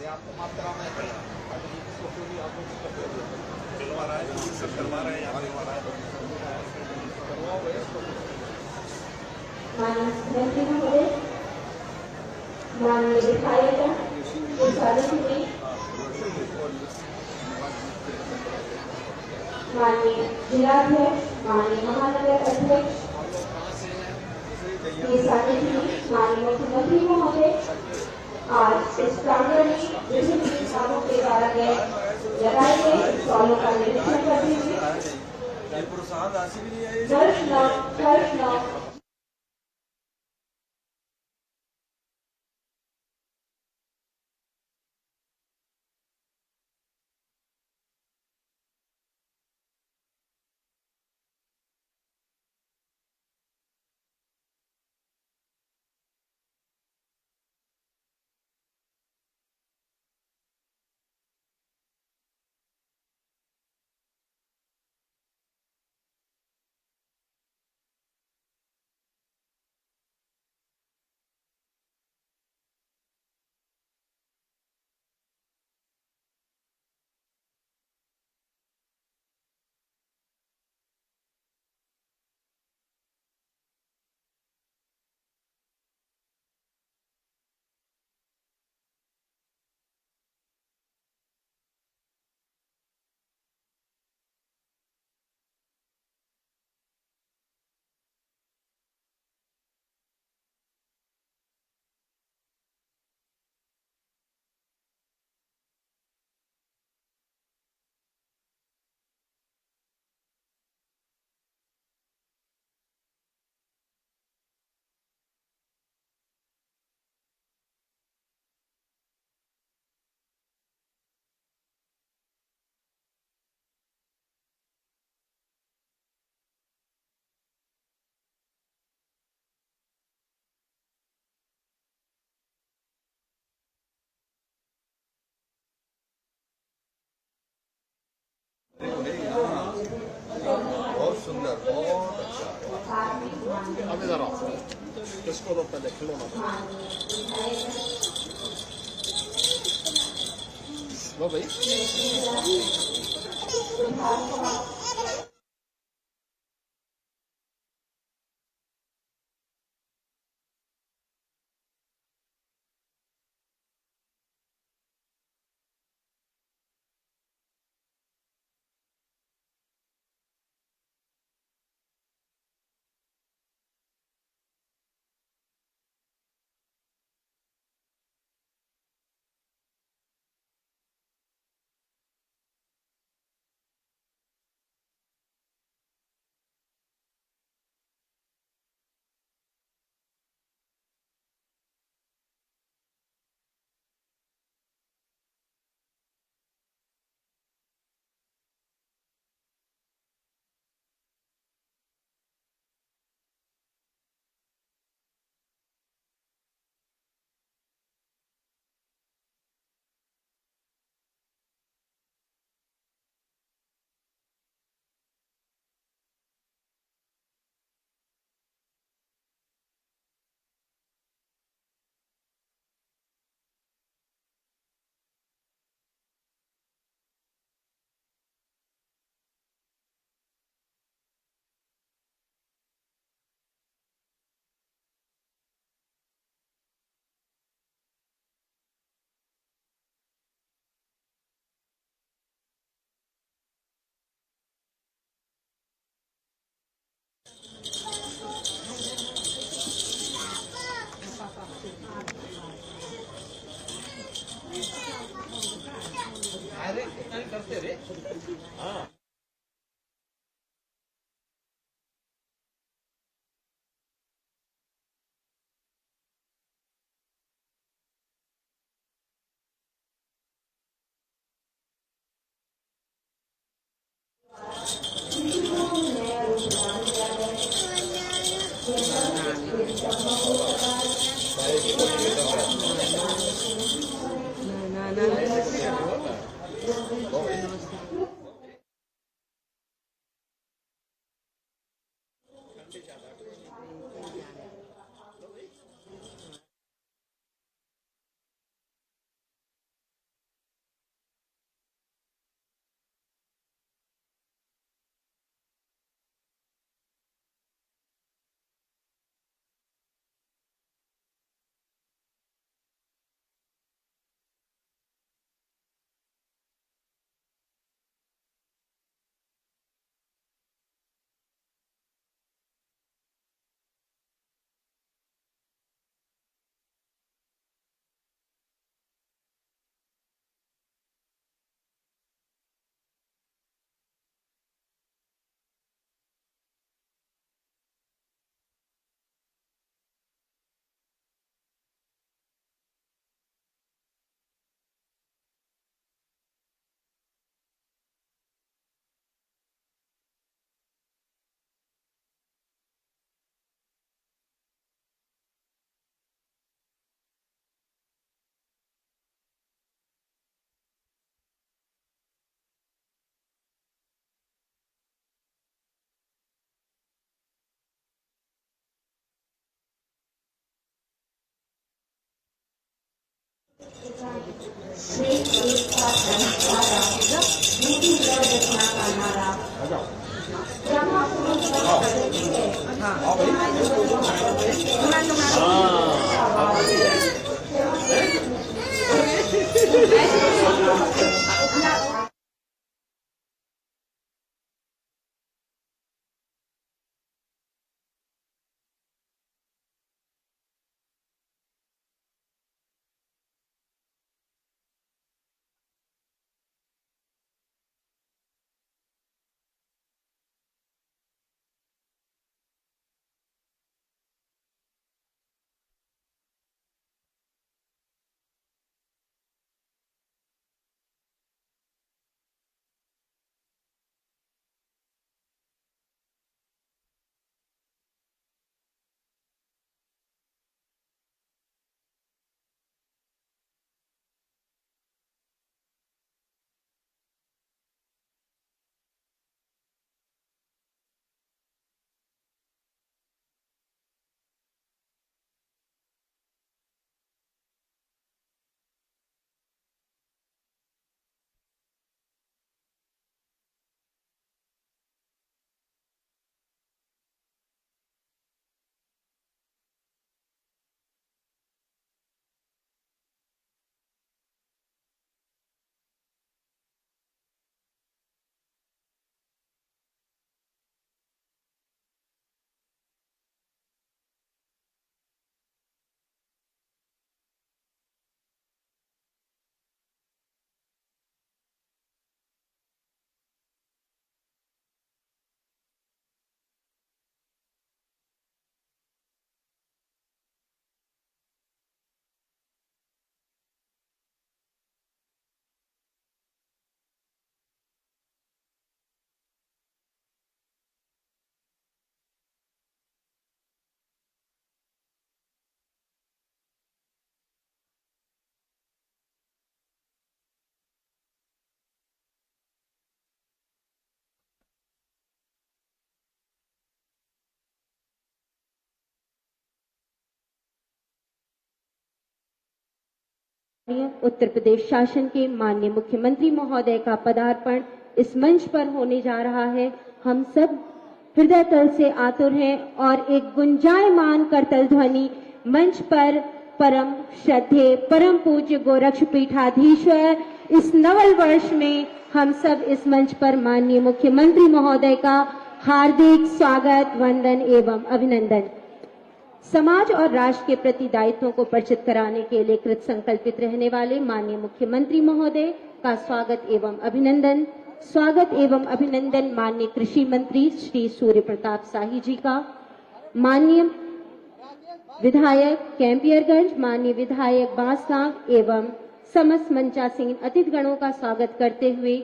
आपको माफ कराना है पहले अगर इसको कोई भी आपको दिलवा रहा है सब करवा रहे हैं यहाँ दिलवा रहा है करवाओ इसको माननीय महोदय माननीय विधायक माननीय जिलाध्यक्ष माननीय महानगर अध्यक्ष माननीय मुख्यमंत्री महोदय आज इस प्रांगण में विभिन्न विभागों के द्वारा लगाए गए स्टॉलों का निरीक्षण करते हुए बहुत सुंदर बहुत अच्छा अब इधर आओ किसको तो पहले खिलौना लो भाई अरे कितना करते रे हाँ देश एकता का नीति रचना का नारा जहाँ प्रगति है उत्तर प्रदेश शासन के माननीय मुख्यमंत्री महोदय का पदार्पण इस मंच पर होने जा रहा है। हम सब हृदय तल से आतुर हैं और एक गुंजायमान करतल ध्वनि मंच पर परम श्रद्धेय परम पूज्य गोरक्ष पीठाधीश्वर इस नवल वर्ष में हम सब इस मंच पर माननीय मुख्यमंत्री महोदय का हार्दिक स्वागत, वंदन एवं अभिनंदन। समाज और राष्ट्र के प्रति दायित्वों को परिचित कराने के लिए कृत संकल्पित रहने वाले माननीय मुख्यमंत्री महोदय का स्वागत एवं अभिनंदन। स्वागत एवं अभिनंदन माननीय कृषि मंत्री श्री सूर्य प्रताप शाही जी का। माननीय विधायक कैंपियरगंज, माननीय विधायक बांसगांव एवं समस्त मंचासीन अतिथिगणों का स्वागत करते हुए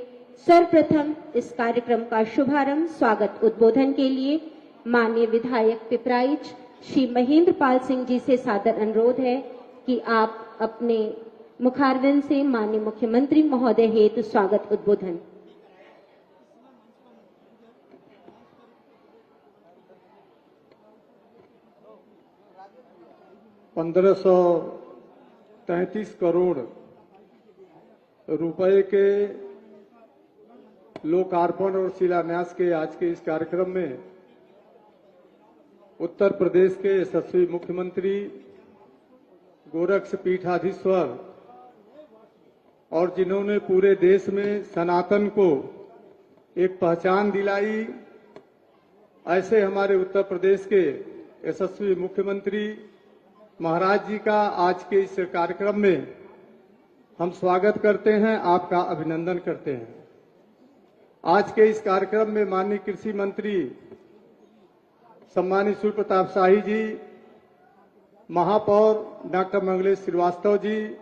सर्वप्रथम इस कार्यक्रम का शुभारंभ स्वागत उद्बोधन के लिए माननीय विधायक पिपराइच श्री महेंद्र पाल सिंह जी से सादर अनुरोध है कि आप अपने मुखारविंद से माननीय मुख्यमंत्री महोदय हेतु स्वागत उद्बोधन। $1533 करोड़ रुपए के लोकार्पण और शिलान्यास के आज के इस कार्यक्रम में उत्तर प्रदेश के यशस्वी मुख्यमंत्री गोरक्ष पीठाधीश्वर और जिन्होंने पूरे देश में सनातन को एक पहचान दिलाई, ऐसे हमारे उत्तर प्रदेश के यशस्वी मुख्यमंत्री महाराज जी का आज के इस कार्यक्रम में हम स्वागत करते हैं, आपका अभिनंदन करते हैं। आज के इस कार्यक्रम में माननीय कृषि मंत्री सम्मानित सूर्य प्रताप शाही जी, महापौर डॉक्टर मंगलेश श्रीवास्तव जी,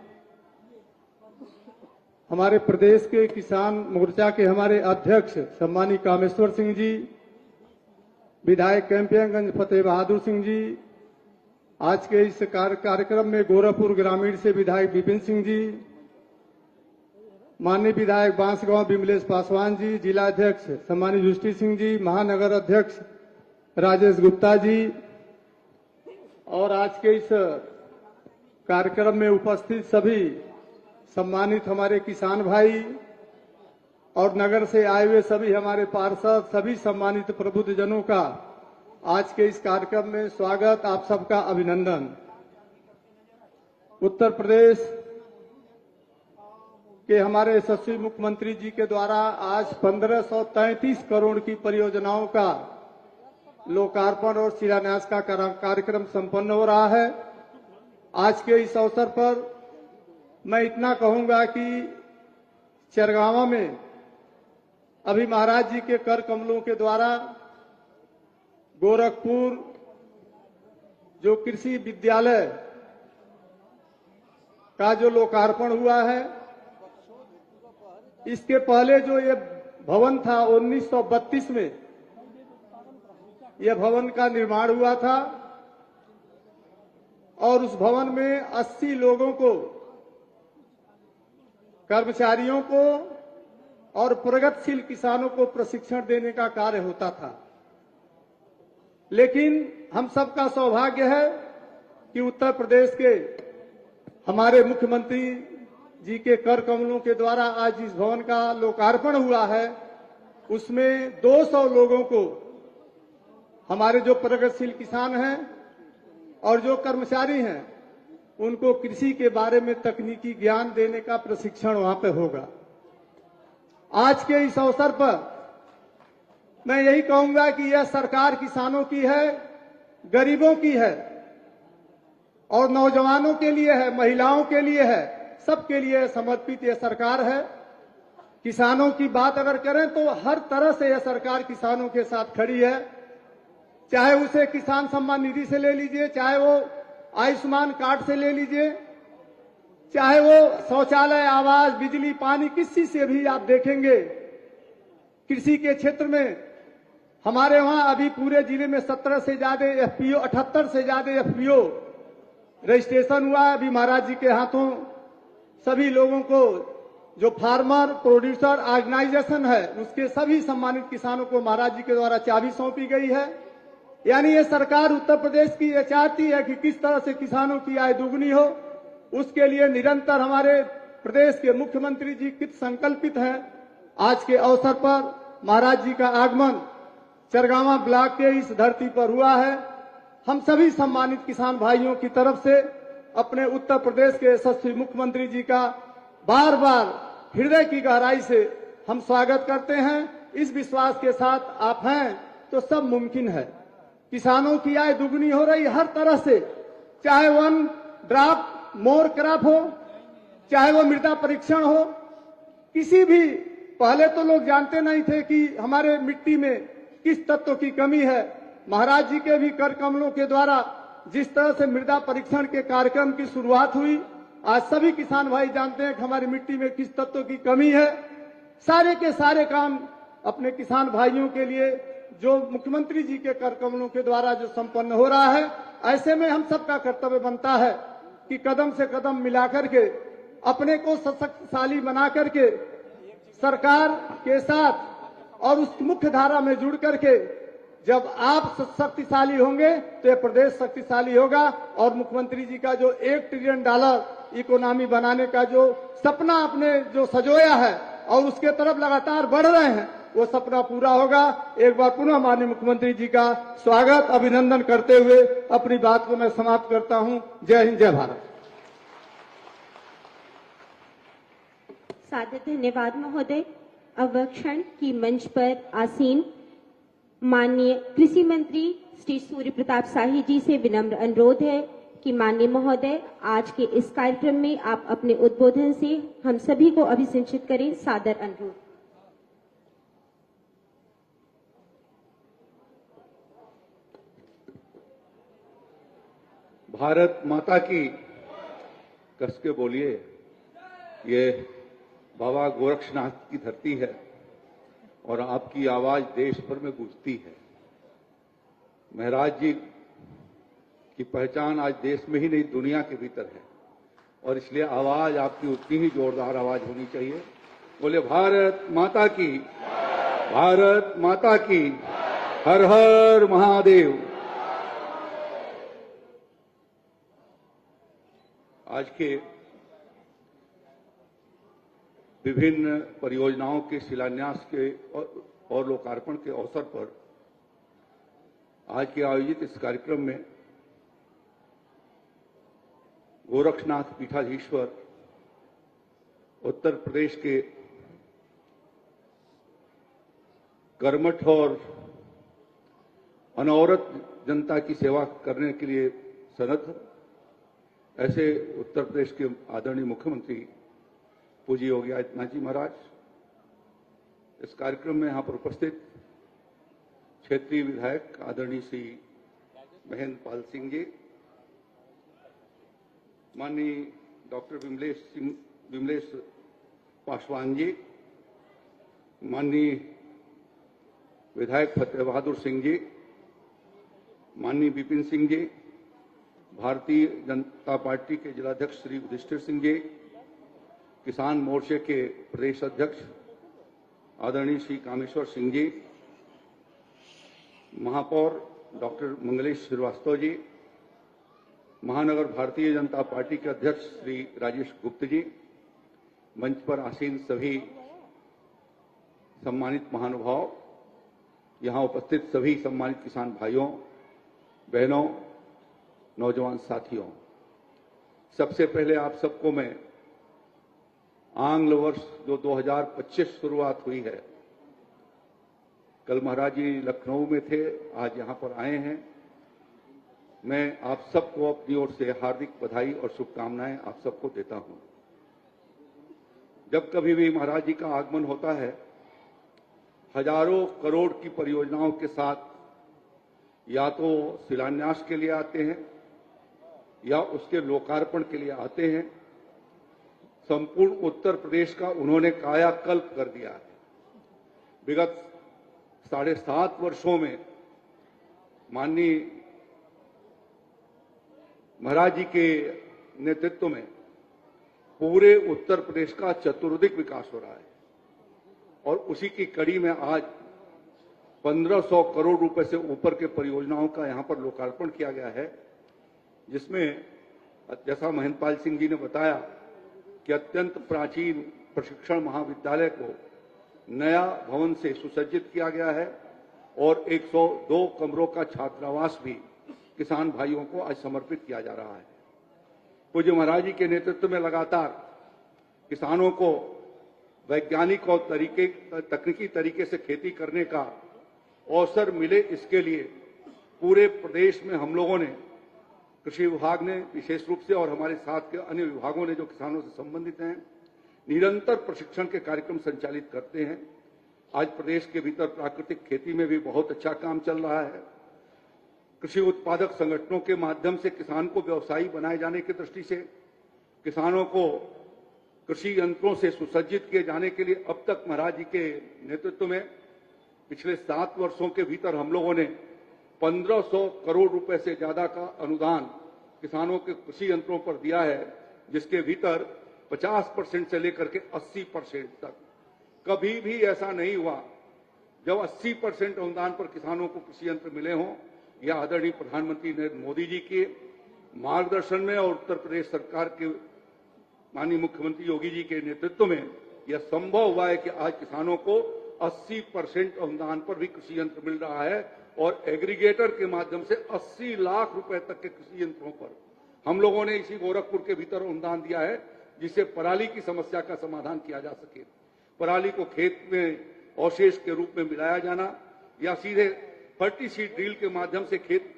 हमारे प्रदेश के किसान मोर्चा के हमारे अध्यक्ष सम्मानित कामेश्वर सिंह जी, विधायक कैंपियरगंज फतेह बहादुर सिंह जी, आज के इस कार्यक्रम में गोरखपुर ग्रामीण से विधायक विपिन सिंह जी, माननीय विधायक बांसगांव विमलेश पासवान जी, जिला अध्यक्ष सम्मानित युष्टि सिंह जी, महानगर अध्यक्ष राजेश गुप्ता जी और आज के इस कार्यक्रम में उपस्थित सभी सम्मानित हमारे किसान भाई और नगर से आए हुए सभी हमारे पार्षद, सभी सम्मानित प्रबुद्धजनों का आज के इस कार्यक्रम में स्वागत, आप सबका अभिनंदन। उत्तर प्रदेश के हमारे यशस्वी मुख्यमंत्री जी के द्वारा आज 1533 करोड़ की परियोजनाओं का लोकार्पण और शिलान्यास का कार्यक्रम संपन्न हो रहा है। आज के इस अवसर पर मैं इतना कहूंगा कि चरगावा में अभी महाराज जी के कर कमलों के द्वारा गोरखपुर जो कृषि विद्यालय का जो लोकार्पण हुआ है, इसके पहले जो ये भवन था 1932 में यह भवन का निर्माण हुआ था और उस भवन में 80 लोगों को, कर्मचारियों को और प्रगतिशील किसानों को प्रशिक्षण देने का कार्य होता था। लेकिन हम सबका सौभाग्य है कि उत्तर प्रदेश के हमारे मुख्यमंत्री जी के कर कमलों के द्वारा आज इस भवन का लोकार्पण हुआ है। उसमें 200 लोगों को, हमारे जो प्रगतिशील किसान हैं और जो कर्मचारी हैं, उनको कृषि के बारे में तकनीकी ज्ञान देने का प्रशिक्षण वहां पे होगा। आज के इस अवसर पर मैं यही कहूंगा कि यह सरकार किसानों की है, गरीबों की है और नौजवानों के लिए है, महिलाओं के लिए है, सबके लिए समर्पित यह सरकार है। किसानों की बात अगर करें तो हर तरह से यह सरकार किसानों के साथ खड़ी है। चाहे उसे किसान सम्मान निधि से ले लीजिए, चाहे वो आयुष्मान कार्ड से ले लीजिए, चाहे वो शौचालय, आवास, बिजली, पानी, किसी से भी आप देखेंगे। कृषि के क्षेत्र में हमारे वहां अभी पूरे जिले में 17 से ज्यादा एफपीओ, 78 से ज्यादा एफपीओ रजिस्ट्रेशन हुआ है। अभी महाराज जी के हाथों सभी लोगों को, जो फार्मर प्रोड्यूसर ऑर्गेनाइजेशन है, उसके सभी सम्मानित किसानों को महाराज जी के द्वारा चाबी सौंपी गई है। यानी ये सरकार उत्तर प्रदेश की ये चाहती है कि किस तरह से किसानों की आय दुगनी हो। उसके लिए निरंतर हमारे प्रदेश के मुख्यमंत्री जी कृत संकल्पित हैं। आज के अवसर पर महाराज जी का आगमन चरगावा ब्लॉक के इस धरती पर हुआ है। हम सभी सम्मानित किसान भाइयों की तरफ से अपने उत्तर प्रदेश के यशस्वी मुख्यमंत्री जी का बार बार हृदय की गहराई से हम स्वागत करते हैं। इस विश्वास के साथ आप हैं तो सब मुमकिन है। किसानों की आय दुगनी हो रही हर तरह से, चाहे वन ड्राफ्ट मोर क्रॉप हो, चाहे वो मृदा परीक्षण हो, किसी भी, पहले तो लोग जानते नहीं थे कि हमारे मिट्टी में किस तत्व की कमी है। महाराज जी के भी कर कमलों के द्वारा जिस तरह से मृदा परीक्षण के कार्यक्रम की शुरुआत हुई, आज सभी किसान भाई जानते हैं कि हमारी मिट्टी में किस तत्व की कमी है। सारे के सारे काम अपने किसान भाइयों के लिए जो मुख्यमंत्री जी के कर कमलों के द्वारा जो संपन्न हो रहा है, ऐसे में हम सबका कर्तव्य बनता है कि कदम से कदम मिलाकर के अपने को सशक्तिशाली बना करके सरकार के साथ और उस मुख्य धारा में जुड़ करके जब आप शक्तिशाली होंगे तो ये प्रदेश शक्तिशाली होगा। और मुख्यमंत्री जी का जो $1 ट्रिलियन इकोनॉमी बनाने का जो सपना आपने जो सजोया है और उसके तरफ लगातार बढ़ रहे हैं, वो सपना पूरा होगा। एक बार पुनः माननीय मुख्यमंत्री जी का स्वागत, अभिनंदन करते हुए अपनी बात को मैं समाप्त करता हूं। जय हिंद, जय भारत। सादर धन्यवाद महोदय। अब क्षण की मंच पर आसीन माननीय कृषि मंत्री श्री सूर्य प्रताप शाही जी से विनम्र अनुरोध है कि माननीय महोदय आज के इस कार्यक्रम में आप अपने उद्बोधन से हम सभी को अभिसिंचित करें। सादर अनुरोध। भारत माता की, कस के बोलिए, ये बाबा गोरक्षनाथ की धरती है और आपकी आवाज देश भर में गूंजती है। महाराज जी की पहचान आज देश में ही नहीं दुनिया के भीतर है और इसलिए आवाज आपकी उतनी ही जोरदार आवाज होनी चाहिए। बोले भारत माता की, भारत माता की, हर हर महादेव। आज के विभिन्न परियोजनाओं के शिलान्यास के और लोकार्पण के अवसर पर आज के आयोजित इस कार्यक्रम में गोरक्षनाथ पीठाधीश्वर उत्तर प्रदेश के कर्मठ और अनवरत जनता की सेवा करने के लिए सनद ऐसे उत्तर प्रदेश के आदरणीय मुख्यमंत्री पूज्य योगी आदित्यनाथ जी महाराज, इस कार्यक्रम में यहां पर उपस्थित क्षेत्रीय विधायक आदरणीय श्री महेंद्र पाल सिंह जी, माननीय डॉक्टर विमलेश पासवान जी, माननीय विधायक फतेह बहादुर सिंह जी, माननीय विपिन सिंह जी, भारतीय जनता पार्टी के जिलाध्यक्ष श्री युधिष्ठिर सिंह जी, किसान मोर्चे के प्रदेश अध्यक्ष आदरणीय श्री कामेश्वर सिंह जी, महापौर डॉक्टर मंगलेश श्रीवास्तव जी, महानगर भारतीय जनता पार्टी के अध्यक्ष श्री राजेश गुप्त जी, मंच पर आसीन सभी सम्मानित महानुभाव, यहां उपस्थित सभी सम्मानित किसान भाइयों बहनों, नौजवान साथियों, सबसे पहले आप सबको मैं आंग्ल वर्ष जो 2025 शुरुआत हुई है, कल महाराज जी लखनऊ में थे, आज यहां पर आए हैं, मैं आप सबको अपनी ओर से हार्दिक बधाई और शुभकामनाएं आप सबको देता हूं। जब कभी भी महाराज जी का आगमन होता है, हजारों करोड़ की परियोजनाओं के साथ या तो शिलान्यास के लिए आते हैं या उसके लोकार्पण के लिए आते हैं। संपूर्ण उत्तर प्रदेश का उन्होंने कायाकल्प कर दिया है। विगत 7.5 वर्षों में माननीय महाराज जी के नेतृत्व में पूरे उत्तर प्रदेश का चतुर्दिक विकास हो रहा है और उसी की कड़ी में आज 1500 करोड़ रुपए से ऊपर के परियोजनाओं का यहां पर लोकार्पण किया गया है, जिसमें जैसा महेंद्रपाल सिंह जी ने बताया कि अत्यंत प्राचीन प्रशिक्षण महाविद्यालय को नया भवन से सुसज्जित किया गया है और 102 कमरों का छात्रावास भी किसान भाइयों को आज समर्पित किया जा रहा है। पूज्य महाराज जी के नेतृत्व में लगातार किसानों को वैज्ञानिक और तकनीकी तरीके से खेती करने का अवसर मिले, इसके लिए पूरे प्रदेश में हम लोगों ने, कृषि विभाग ने विशेष रूप से और हमारे साथ के अन्य विभागों ने जो किसानों से संबंधित हैं, निरंतर प्रशिक्षण के कार्यक्रम संचालित करते हैं। आज प्रदेश के भीतर प्राकृतिक खेती में भी बहुत अच्छा काम चल रहा है। कृषि उत्पादक संगठनों के माध्यम से किसान को व्यवसायी बनाए जाने की दृष्टि से किसानों को कृषि यंत्रों से सुसज्जित किए जाने के लिए अब तक महाराज जी के नेतृत्व में पिछले 7 वर्षों के भीतर हम लोगों ने 1500 करोड़ रुपए से ज्यादा का अनुदान किसानों के कृषि यंत्रों पर दिया है, जिसके भीतर 50% से लेकर के 80% तक। कभी भी ऐसा नहीं हुआ जब 80% अनुदान पर किसानों को कृषि यंत्र मिले हों। यह आदरणीय प्रधानमंत्री नरेंद्र मोदी जी के मार्गदर्शन में और उत्तर प्रदेश सरकार के माननीय मुख्यमंत्री योगी जी के नेतृत्व में यह संभव हुआ है कि आज किसानों को 80% अनुदान पर भी कृषि यंत्र मिल रहा है और एग्रीगेटर के माध्यम से 80 लाख रुपए तक के कृषि यंत्रों पर हम लोगों ने इसी गोरखपुर के भीतर अनुदान दिया है, जिससे पराली की समस्या का समाधान किया जा सके। पराली को खेत में अवशेष के रूप में मिलाया जाना या सीधे फर्टी सीड ड्रिल के माध्यम से खेत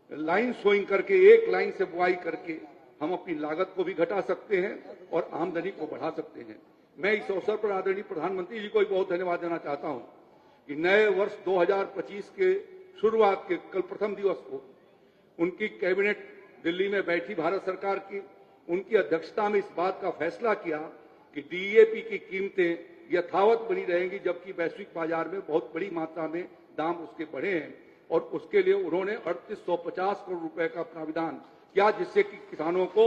लाइन सोइंग करके एक लाइन से बुआई करके हम अपनी लागत को भी घटा सकते हैं और आमदनी को बढ़ा सकते हैं। मैं इस अवसर पर आदरणीय प्रधानमंत्री जी को भी बहुत धन्यवाद देना चाहता हूं कि नए वर्ष 2025 के शुरुआत के कल प्रथम दिवस को उनकी कैबिनेट दिल्ली में बैठी भारत सरकार की, उनकी अध्यक्षता में इस बात का फैसला किया कि डीएपी की कीमतें यथावत बनी रहेंगी, जबकि वैश्विक बाजार में बहुत बड़ी मात्रा में दाम उसके बढ़े हैं और उसके लिए उन्होंने 3850 करोड़ रुपए का प्राविधान किया, जिससे कि किसानों को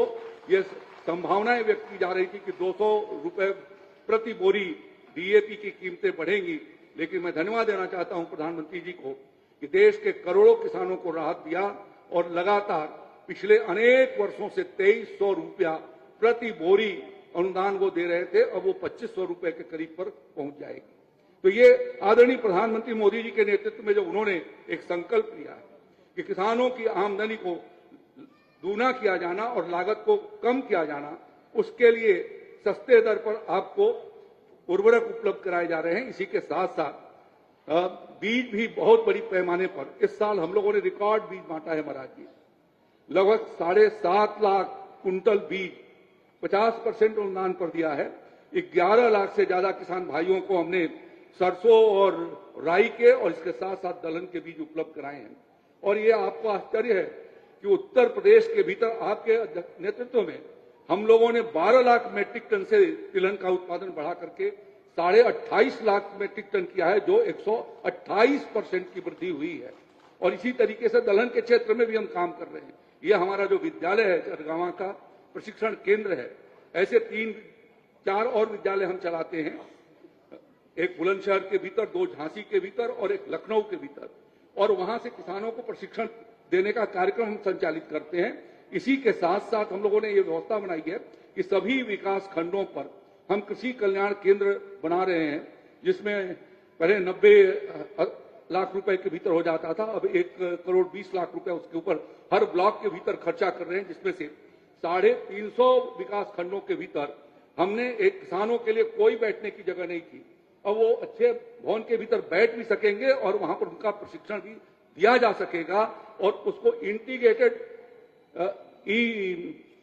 ये संभावनाएं व्यक्त की जा रही थी कि 200 रुपए प्रति बोरी डीएपी की कीमतें बढ़ेंगी। लेकिन मैं धन्यवाद देना चाहता हूं प्रधानमंत्री जी को कि देश के करोड़ों किसानों को राहत दिया और लगातार पिछले अनेक वर्षों से 2300 रुपया प्रति बोरी अनुदान वो दे रहे थे, अब वो 2500 रुपए के करीब पर पहुंच जाएगी। तो ये आदरणीय प्रधानमंत्री मोदी जी के नेतृत्व में जब उन्होंने एक संकल्प लिया है कि किसानों की आमदनी को दूना किया जाना और लागत को कम किया जाना, उसके लिए सस्ते दर पर आपको उर्वरक उपलब्ध कराए जा रहे हैं। इसी के साथ साथ बीज भी बहुत बड़ी पैमाने पर इस साल हम लोगों ने रिकॉर्ड बीज बांटा है महाराज जी। लगभग 7.5 लाख कुंटल बीज 50% अनुदान पर दिया है। 11 लाख से ज्यादा किसान भाइयों को हमने सरसों और राई के और इसके साथ साथ दलहन के बीज उपलब्ध कराए हैं। और ये आपको आश्चर्य है कि उत्तर प्रदेश के भीतर आपके नेतृत्व में हम लोगों ने 12 लाख मेट्रिक टन से तिलहन का उत्पादन बढ़ा करके 28.5 लाख मेट्रिक टन किया है, जो 128% की वृद्धि हुई है। और इसी तरीके से दलहन के क्षेत्र में भी हम काम कर रहे हैं। यह हमारा जो विद्यालय है चरगावा का प्रशिक्षण केंद्र है, ऐसे 3-4 और विद्यालय हम चलाते हैं, एक बुलंदशहर के भीतर, 2 झांसी के भीतर और एक लखनऊ के भीतर। और वहां से किसानों को प्रशिक्षण देने का कार्यक्रम हम संचालित करते हैं। इसी के साथ साथ हम लोगों ने ये व्यवस्था बनाई है कि सभी विकास खंडों पर हम कृषि कल्याण केंद्र बना रहे हैं, जिसमें पहले 90 लाख रुपए के भीतर हो जाता था, अब 1,20 लाख रुपए उसके ऊपर हर ब्लॉक के भीतर खर्चा कर रहे हैं, जिसमें से 350 विकास खंडों के भीतर हमने एक किसानों के लिए कोई बैठने की जगह नहीं की। अब वो अच्छे भवन के भीतर बैठ भी सकेंगे और वहां पर उनका प्रशिक्षण भी दिया जा सकेगा। और उसको इंटीग्रेटेड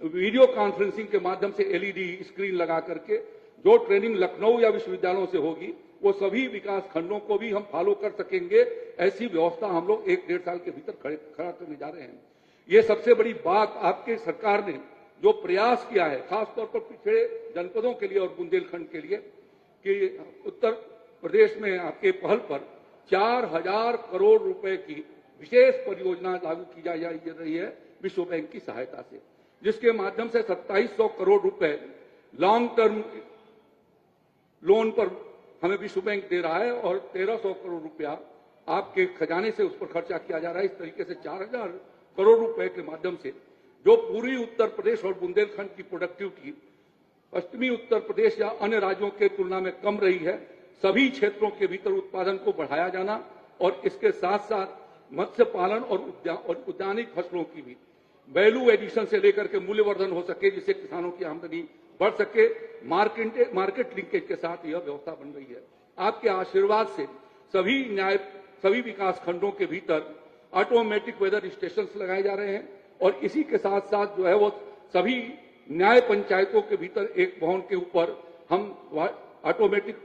वीडियो कॉन्फ्रेंसिंग के माध्यम से LED स्क्रीन लगा करके जो ट्रेनिंग लखनऊ या विश्वविद्यालयों से होगी, वो सभी विकास खंडों को भी हम फॉलो कर सकेंगे। ऐसी व्यवस्था हम लोग 1-1.5 साल के भीतर खड़ा करने जा रहे हैं। ये सबसे बड़ी बात आपके सरकार ने जो प्रयास किया है, खासतौर पर पिछड़े जनपदों के लिए और बुंदेलखंड के लिए, कि उत्तर प्रदेश में आपके पहल पर 4000 करोड़ रुपए की विशेष परियोजना लागू की जा रही है विश्व बैंक की सहायता से, जिसके माध्यम से 2700 करोड़ रुपए लॉन्ग टर्म लोन पर हमें विश्व बैंक दे रहा है और 1300 करोड़ रुपया आपके खजाने से उस पर खर्चा किया जा रहा है। इस तरीके से 4000 करोड़ रुपए के माध्यम से जो पूरी उत्तर प्रदेश और बुंदेलखंड की प्रोडक्टिविटी पश्चिमी उत्तर प्रदेश या अन्य राज्यों के तुलना में कम रही है, सभी क्षेत्रों के भीतर उत्पादन को बढ़ाया जाना और इसके साथ साथ मत्स्य पालन और उद्यानिक फसलों की भी वैल्यू एडिशन से लेकर के मूल्यवर्धन हो सके, जिससे किसानों की आमदनी बढ़ सके। मार्केट लिंकेज के साथ यह व्यवस्था बन रही है। आपके आशीर्वाद से सभी विकास खंडों के भीतर ऑटोमेटिक वेदर स्टेशन लगाए जा रहे हैं और इसी के साथ साथ जो है वो सभी न्याय पंचायतों के भीतर एक भवन के ऊपर हम ऑटोमेटिक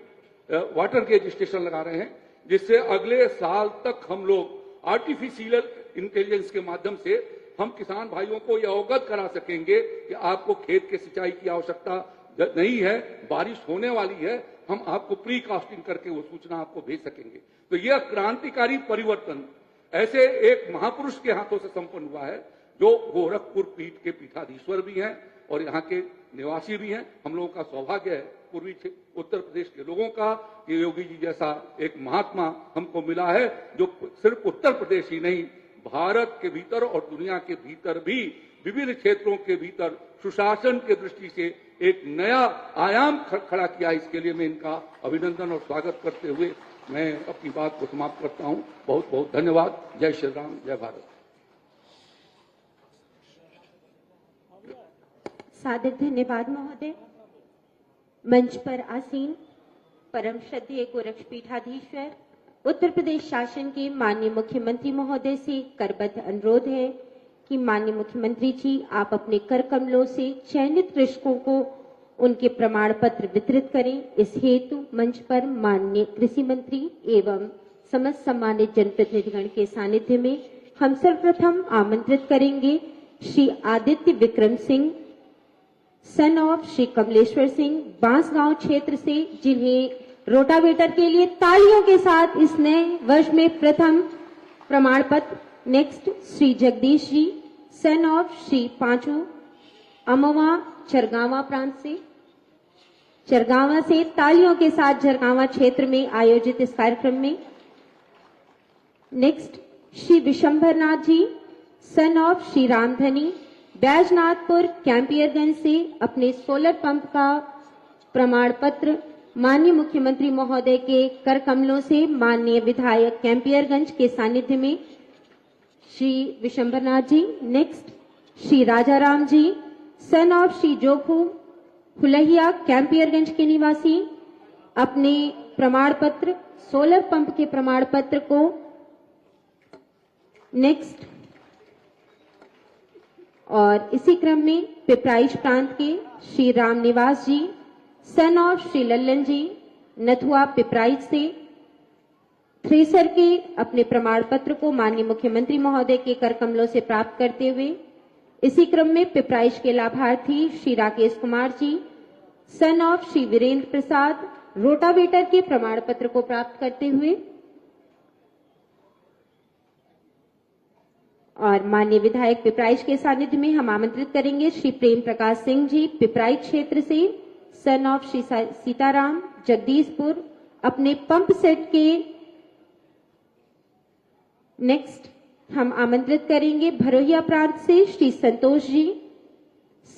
वाटर गेज स्टेशन लगा रहे हैं, जिससे अगले साल तक हम लोग आर्टिफिशियल इंटेलिजेंस के माध्यम से हम किसान भाइयों को यह अवगत करा सकेंगे कि आपको खेत के सिंचाई की आवश्यकता नहीं है, बारिश होने वाली है, हम आपको प्री कास्टिंग करके वो सूचना आपको भेज सकेंगे। तो यह क्रांतिकारी परिवर्तन ऐसे एक महापुरुष के हाथों से संपन्न हुआ है, जो गोरखपुर पीठ के पीठाधीश्वर भी हैं और यहाँ के निवासी भी हैं। हम लोगों का सौभाग्य है पूर्वी उत्तर प्रदेश के लोगों का कि योगी जी जैसा एक महात्मा हमको मिला है, जो सिर्फ उत्तर प्रदेश ही नहीं, भारत के भीतर और दुनिया के भीतर भी विभिन्न क्षेत्रों के भीतर सुशासन के दृष्टि से एक नया आयाम खड़ा किया। इसके लिए मैं इनका अभिनंदन और स्वागत करते हुए मैं अपनी बात को समाप्त करता हूं। बहुत बहुत धन्यवाद। जय श्री राम, जय भारत। सादर धन्यवाद महोदय। मंच पर आसीन परम श्रद्धेय गोरक्षपीठाधीश्वर उत्तर प्रदेश शासन के माननीय मुख्यमंत्री महोदय से करबद्ध अनुरोध है कि माननीय मुख्यमंत्री जी आप अपने कर कमलों से चयनित कृषकों को उनके प्रमाण पत्र वितरित करें। इस हेतु मंच पर माननीय कृषि मंत्री एवं समस्त सम्मानित जनप्रतिनिधिगण के सानिध्य में हम सर्वप्रथम आमंत्रित करेंगे श्री आदित्य विक्रम सिंह सन ऑफ श्री कमलेश्वर सिंह बांसगांव क्षेत्र से, जिन्हें रोटावेटर के लिए तालियों के साथ इस नए वर्ष में प्रथम प्रमाण पत्र। Next Shri Jagdish ji son of Shri Panchu Amwa Chargawa प्रांत से, चरगावा से तालियों के साथ चरगावा क्षेत्र में आयोजित इस कार्यक्रम में। Next Shri Vishambharnath ji son of Shri Ramdhani Baijnathpur Campierganj से अपने सोलर पंप का प्रमाण पत्र माननीय मुख्यमंत्री महोदय के कर कमलों से माननीय विधायक कैंपियरगंज के सानिध्य में Shri Vishambharnath ji. Next, Shri Rajaram ji, son of Shri Jokhu Hulhiya Campierganj के निवासी, अपने प्रमाण पत्र सोलर पंप के प्रमाण पत्र को नेक्स्ट। और इसी क्रम में पिपराइच प्रांत के श्री राम निवास जी, सन ऑफ श्री लल्लन जी, नथुआ पिपराइच से, थ्रेसर के अपने प्रमाण पत्र को माननीय मुख्यमंत्री महोदय के कर कमलों से प्राप्त करते हुए इसी क्रम में पिपराइच के लाभार्थी Shri Rakesh Kumar ji, son of Shri Virendra Prasad, rotavator के प्रमाण पत्र को प्राप्त करते हुए और माननीय विधायक पिपराइच के सानिध्य में हम आमंत्रित करेंगे श्री प्रेम प्रकाश सिंह जी, पिपराइच क्षेत्र से, सन ऑफ श्री सीताराम, जगदीशपुर, अपने पंप सेट के। नेक्स्ट हम आमंत्रित करेंगे भरोहिया प्रांत से श्री संतोष जी,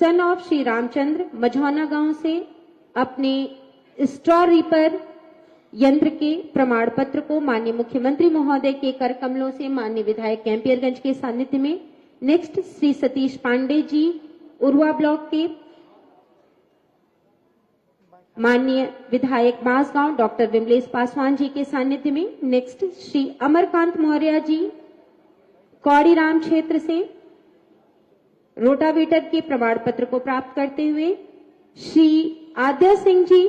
सन ऑफ श्री रामचंद्र, मझौना गांव से, अपने स्ट्रॉ रीपर यंत्र के प्रमाण पत्र को माननीय मुख्यमंत्री महोदय के कर कमलों से माननीय विधायक कैंपियरगंज के सानिध्य में। नेक्स्ट, श्री सतीश पांडे जी, उर्वा ब्लॉक के, माननीय विधायक बांसगांव डॉक्टर विमलेश पासवान जी के सानिध्य में। नेक्स्ट, श्री अमरकांत मौर्य जी, कौड़ीराम क्षेत्र से, रोटावेटर के प्रमाण पत्र को प्राप्त करते हुए श्री आद्या सिंह जी,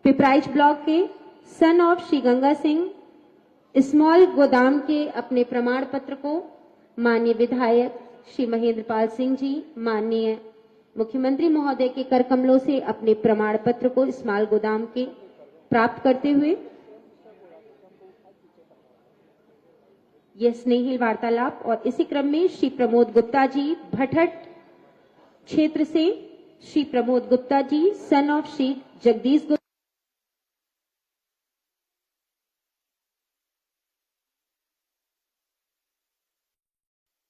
पिपराइच ब्लॉक के, सन ऑफ श्री गंगा सिंह, स्मॉल गोदाम के अपने प्रमाण पत्र को माननीय विधायक श्री महेंद्र पाल सिंह जी, माननीय मुख्यमंत्री महोदय के कर कमलों से अपने प्रमाण पत्र को स्मॉल गोदाम के प्राप्त करते हुए यह स्नेहिल वार्तालाप। और इसी क्रम में श्री प्रमोद गुप्ता जी, भटहट क्षेत्र से, श्री प्रमोद गुप्ता जी, सन ऑफ श्री जगदीश गुप्ता,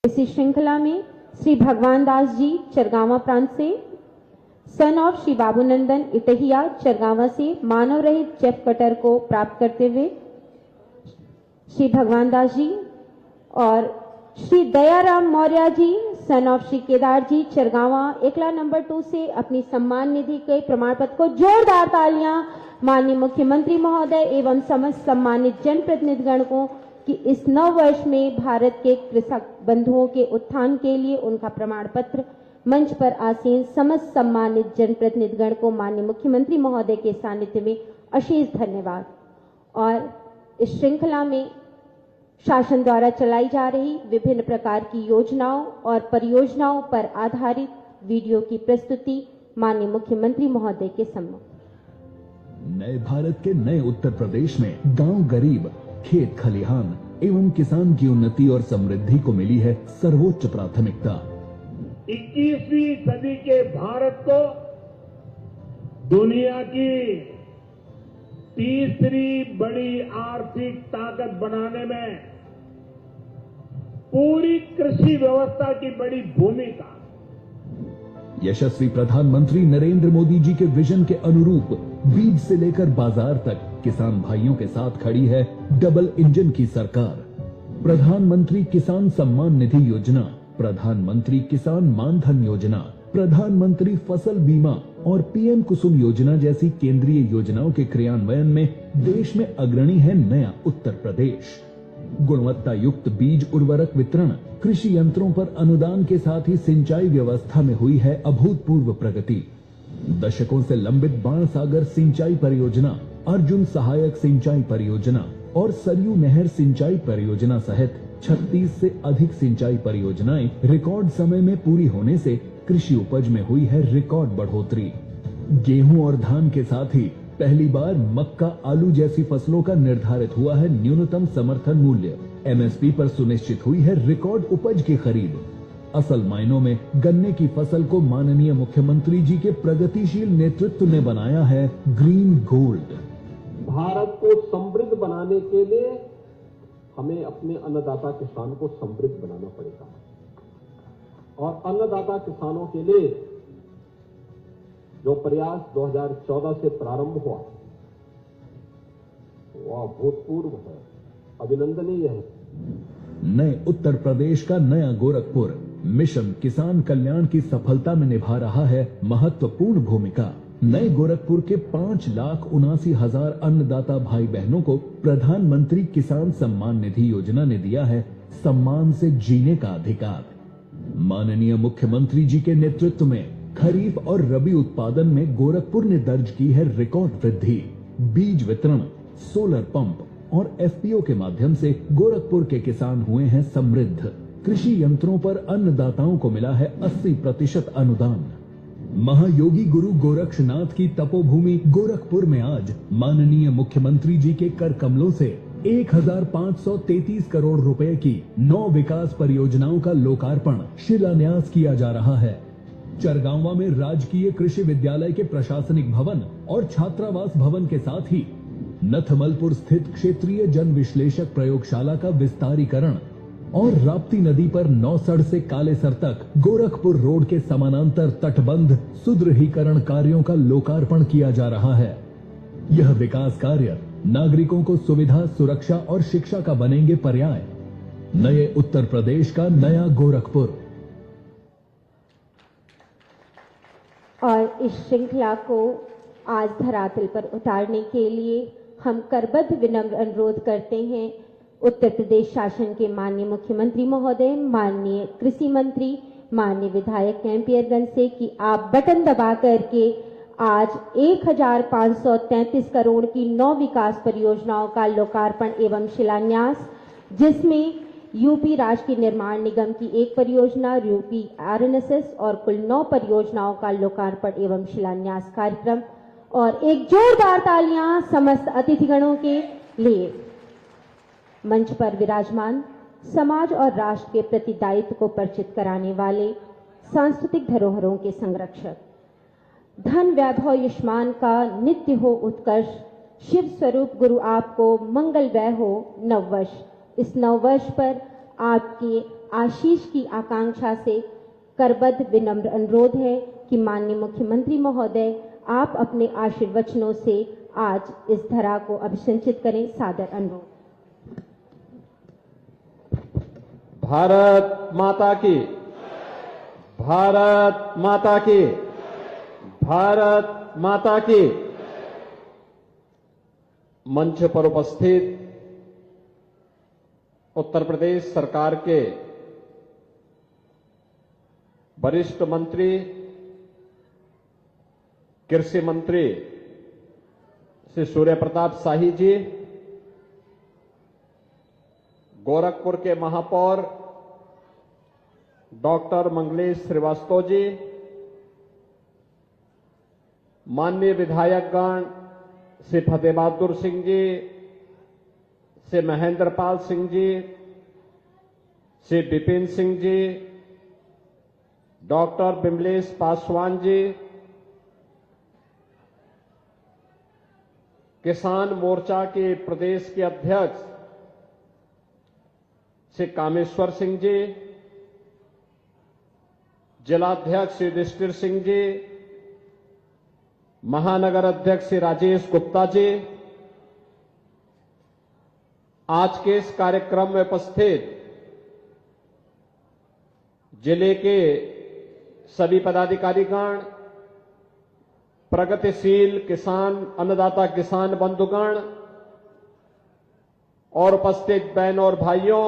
इसी श्रृंखला में श्री भगवान दास जी, चरगावा प्रांत से, सन ऑफ श्री बाबूनंदन इटहिया, चरगावा से, मानव रहित चेफ कटर को प्राप्त करते हुए श्री भगवान दास जी और श्री दयाराम मौर्य जी, सन ऑफ श्री केदार जी, चरगावा, एकला नंबर 2 से अपनी सम्मान निधि के प्रमाण पत्र को जोरदार तालियां माननीय मुख्यमंत्री महोदय एवं समस्त सम्मानित जनप्रतिनिधिगण को कि इस नव वर्ष में भारत के कृषक बंधुओं के उत्थान के लिए उनका प्रमाण पत्र मंच पर आसीन समस्त सम्मानित जनप्रतिनिधिगण को माननीय मुख्यमंत्री महोदय के सानिध्य में अशेष धन्यवाद। और इस श्रृंखला में शासन द्वारा चलाई जा रही विभिन्न प्रकार की योजनाओं और परियोजनाओं पर आधारित वीडियो की प्रस्तुति माननीय मुख्यमंत्री महोदय के सम्मुख। नए भारत के नए उत्तर प्रदेश में गांव गरीब, खेत खलिहान एवं किसान की उन्नति और समृद्धि को मिली है सर्वोच्च प्राथमिकता। 21वीं सदी के भारत को दुनिया की तीसरी बड़ी आर्थिक ताकत बनाने में पूरी कृषि व्यवस्था की बड़ी भूमिका। यशस्वी प्रधानमंत्री नरेंद्र मोदी जी के विजन के अनुरूप बीज से लेकर बाजार तक किसान भाइयों के साथ खड़ी है डबल इंजन की सरकार। प्रधानमंत्री किसान सम्मान निधि योजना, प्रधानमंत्री किसान मानधन योजना, प्रधानमंत्री फसल बीमा और पीएम कुसुम योजना जैसी केंद्रीय योजनाओं के क्रियान्वयन में देश में अग्रणी है नया उत्तर प्रदेश। गुणवत्ता युक्त बीज उर्वरक वितरण, कृषि यंत्रों पर अनुदान के साथ ही सिंचाई व्यवस्था में हुई है अभूतपूर्व प्रगति। दशकों से लंबित बाणसागर सिंचाई परियोजना, अर्जुन सहायक सिंचाई परियोजना और सरयू नहर सिंचाई परियोजना सहित 36 से अधिक सिंचाई परियोजनाएं रिकॉर्ड समय में पूरी होने से कृषि उपज में हुई है रिकॉर्ड बढ़ोतरी। गेहूं और धान के साथ ही पहली बार मक्का, आलू जैसी फसलों का निर्धारित हुआ है न्यूनतम समर्थन मूल्य। एमएसपी पर सुनिश्चित हुई है रिकॉर्ड उपज की खरीद। असल मायनों में गन्ने की फसल को माननीय मुख्यमंत्री जी के प्रगतिशील नेतृत्व ने बनाया है ग्रीन गोल्ड। भारत को समृद्ध बनाने के लिए हमें अपने अन्नदाता किसान को समृद्ध बनाना पड़ेगा और अन्नदाता किसानों के लिए जो प्रयास 2014 से प्रारंभ हुआ वह अभूतपूर्व है, अभिनंदनीय है। नए उत्तर प्रदेश का नया गोरखपुर मिशन किसान कल्याण की सफलता में निभा रहा है महत्वपूर्ण भूमिका। नए गोरखपुर के 5,79,000 अन्नदाता भाई बहनों को प्रधानमंत्री किसान सम्मान निधि योजना ने दिया है सम्मान से जीने का अधिकार। माननीय मुख्यमंत्री जी के नेतृत्व में खरीफ और रबी उत्पादन में गोरखपुर ने दर्ज की है रिकॉर्ड वृद्धि। बीज वितरण, सोलर पंप और एफपीओ के माध्यम से गोरखपुर के किसान हुए हैं समृद्ध। कृषि यंत्रों पर अन्नदाताओं को मिला है 80% अनुदान। महायोगी गुरु गोरक्षनाथ की तपोभूमि गोरखपुर में आज माननीय मुख्यमंत्री जी के कर कमलों से 1,533 करोड़ रुपए की 9 विकास परियोजनाओं का लोकार्पण शिलान्यास किया जा रहा है। चरगांवा में राजकीय कृषि विद्यालय के प्रशासनिक भवन और छात्रावास भवन के साथ ही नथमलपुर स्थित क्षेत्रीय जन विश्लेषक प्रयोगशाला का विस्तारीकरण और राप्ती नदी पर नौसड़ से कालेसर तक गोरखपुर रोड के समानांतर तटबंध सुदृढ़ीकरण कार्यों का लोकार्पण किया जा रहा है। यह विकास कार्य नागरिकों को सुविधा, सुरक्षा और शिक्षा का बनेंगे पर्याय। नए उत्तर प्रदेश का नया गोरखपुर। और इस श्रृंखला को आज धरातल पर उतारने के लिए हम करबद्ध विनम्र अनुरोध करते हैं उत्तर प्रदेश शासन के माननीय मुख्यमंत्री महोदय, माननीय कृषि मंत्री, माननीय विधायक कैंपियरगंज से कि आप बटन दबा करके आज 1,533 करोड़ की 9 विकास परियोजनाओं का लोकार्पण एवं शिलान्यास, जिसमें यूपी राष्ट्रीय निर्माण निगम की एक परियोजना, यूपी आरएनएसएस और कुल 9 परियोजनाओं का लोकार्पण एवं शिलान्यास कार्यक्रम। और एक जोरदार तालियां समस्त अतिथिगणों के लिए। मंच पर विराजमान समाज और राष्ट्र के प्रति दायित्व को परिचित कराने वाले सांस्कृतिक धरोहरों के संरक्षक, धन वैभव युष्मान का नित्य हो उत्कर्ष, शिव स्वरूप गुरु आपको मंगलमय हो नववर्ष। इस नववर्ष पर आपके आशीष की आकांक्षा से करबद्ध विनम्र अनुरोध है कि माननीय मुख्यमंत्री महोदय आप अपने आशीर्वचनों से आज इस धरा को अभिषिंचित करें। सादर अनुरोध। भारत माता की, भारत माता की, भारत माता की। मंच पर उपस्थित उत्तर प्रदेश सरकार के वरिष्ठ मंत्री, कृषि मंत्री श्री सूर्य प्रताप शाही जी, गोरखपुर के महापौर डॉक्टर मंगलेश श्रीवास्तव जी, माननीय विधायकगण श्री फतेह बहादुर सिंह जी, श्री महेंद्र पाल सिंह जी, श्री विपिन सिंह जी, डॉक्टर बिमलेश पासवान जी, किसान मोर्चा के प्रदेश के अध्यक्ष श्री कामेश्वर सिंह जी, जिलाध्यक्ष श्री युधिष्ठिर सिंह जी, महानगर अध्यक्ष श्री राजेश गुप्ता जी, आज के इस कार्यक्रम में उपस्थित जिले के सभी पदाधिकारीगण, प्रगतिशील किसान अन्नदाता किसान बंधुगण और उपस्थित बहनों और भाइयों,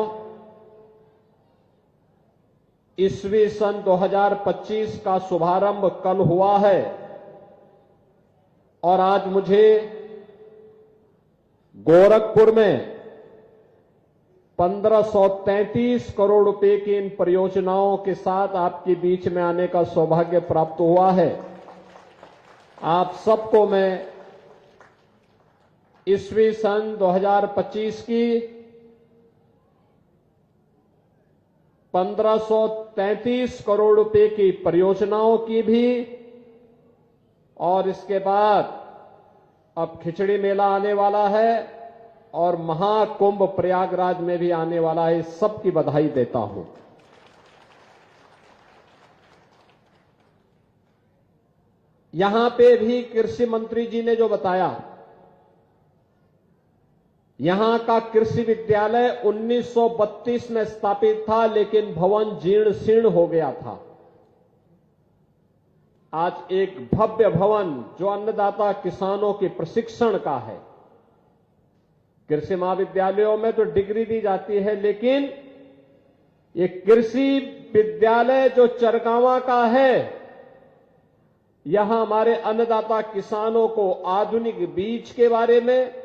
ईस्वी सन 2025 का शुभारंभ कल हुआ है और आज मुझे गोरखपुर में 1533 करोड़ रुपए की इन परियोजनाओं के साथ आपके बीच में आने का सौभाग्य प्राप्त हुआ है। आप सबको मैं ईस्वी सन 2025 की 1533 करोड़ रुपए की परियोजनाओं की भी और इसके बाद अब खिचड़ी मेला आने वाला है और महाकुंभ प्रयागराज में भी आने वाला है, इस सब की बधाई देता हूं। यहां पे भी कृषि मंत्री जी ने जो बताया, यहां का कृषि विद्यालय 1932 में स्थापित था, लेकिन भवन जीर्ण शीर्ण हो गया था। आज एक भव्य भवन जो अन्नदाता किसानों के प्रशिक्षण का है। कृषि महाविद्यालयों में तो डिग्री दी जाती है, लेकिन ये कृषि विद्यालय जो चरगावा का है, यहां हमारे अन्नदाता किसानों को आधुनिक बीज के बारे में,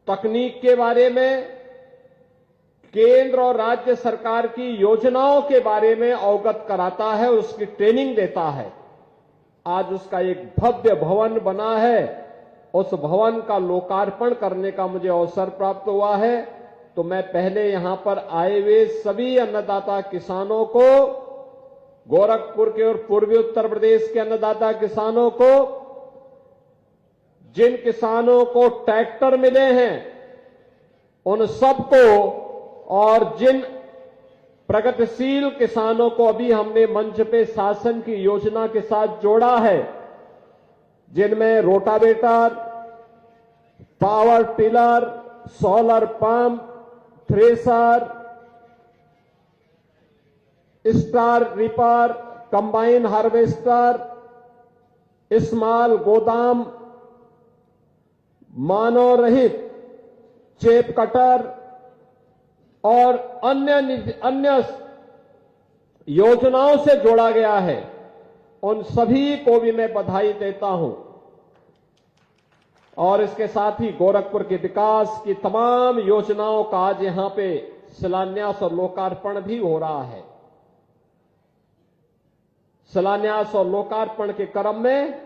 तकनीक के बारे में, केंद्र और राज्य सरकार की योजनाओं के बारे में अवगत कराता है, उसकी ट्रेनिंग देता है। आज उसका एक भव्य भवन बना है। उस भवन का लोकार्पण करने का मुझे अवसर प्राप्त हुआ है। तो मैं पहले यहां पर आए हुए सभी अन्नदाता किसानों को, गोरखपुर के और पूर्वी उत्तर प्रदेश के अन्नदाता किसानों को, जिन किसानों को ट्रैक्टर मिले हैं उन सबको, और जिन प्रगतिशील किसानों को अभी हमने मंच पे शासन की योजना के साथ जोड़ा है, जिनमें rotavator, power tiller, solar pump, thresher, star ripper, combine harvester, small गोदाम, मानव रहित चेप कटर और अन्य योजनाओं से जोड़ा गया है, उन सभी को भी मैं बधाई देता हूं। और इसके साथ ही गोरखपुर के विकास की तमाम योजनाओं का आज यहां पे शिलान्यास और लोकार्पण भी हो रहा है। शिलान्यास और लोकार्पण के क्रम में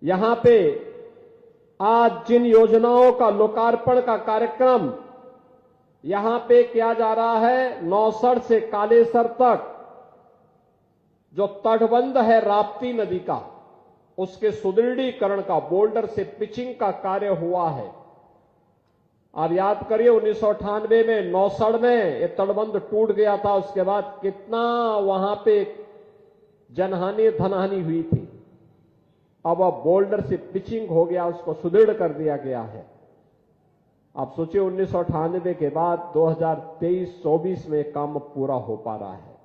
यहां पे आज जिन योजनाओं का लोकार्पण का कार्यक्रम यहां पे किया जा रहा है, नौसड़ से कालेसर तक जो तटबंध है राप्ती नदी का, उसके सुदृढ़ीकरण का, बोल्डर से पिचिंग का कार्य हुआ है। आप याद करिए 1998 में नौसड़ में ये तटबंध टूट गया था, उसके बाद कितना वहां पे जनहानि धनहानि हुई थी। अब बोल्डर से पिचिंग हो गया, उसको सुदृढ़ कर दिया गया है। आप सोचिए 1998 के बाद 2023-24 में काम पूरा हो पा रहा है।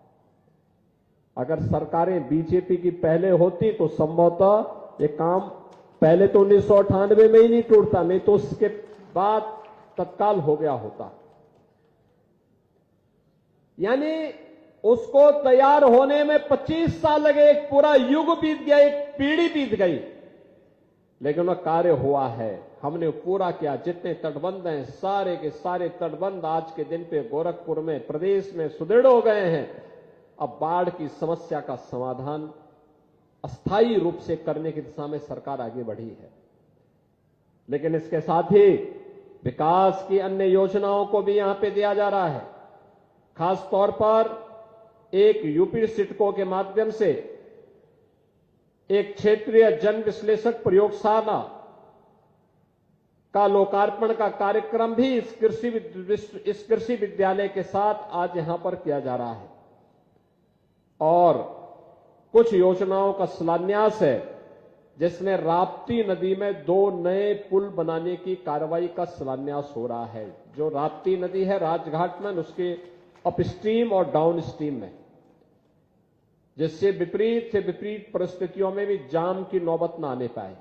अगर सरकारें बीजेपी की पहले होती तो संभवतः ये काम पहले तो 1998 में ही नहीं टूटता, नहीं तो उसके बाद तत्काल हो गया होता। यानी उसको तैयार होने में 25 साल लगे, एक पूरा युग बीत गया, एक पीढ़ी बीत गई, लेकिन वह कार्य हुआ है। हमने पूरा किया। जितने तटबंध हैं सारे के सारे तटबंध आज के दिन पे गोरखपुर में, प्रदेश में सुदृढ़ हो गए हैं। अब बाढ़ की समस्या का समाधान अस्थायी रूप से करने की दिशा में सरकार आगे बढ़ी है। लेकिन इसके साथ ही विकास की अन्य योजनाओं को भी यहां पे दिया जा रहा है। खास तौर पर एक यूपी सिडको के माध्यम से एक क्षेत्रीय जन विश्लेषक प्रयोगशाला का लोकार्पण का कार्यक्रम भी इस कृषि विद्यालय के साथ आज यहां पर किया जा रहा है। और कुछ योजनाओं का शिलान्यास है, जिसमें राप्ती नदी में 2 नए पुल बनाने की कार्रवाई का शिलान्यास हो रहा है। जो राप्ती नदी है राजघाट में, उसके अपस्ट्रीम और डाउन स्ट्रीम में, जिससे विपरीत से विपरीत परिस्थितियों में भी जाम की नौबत न आने पाए।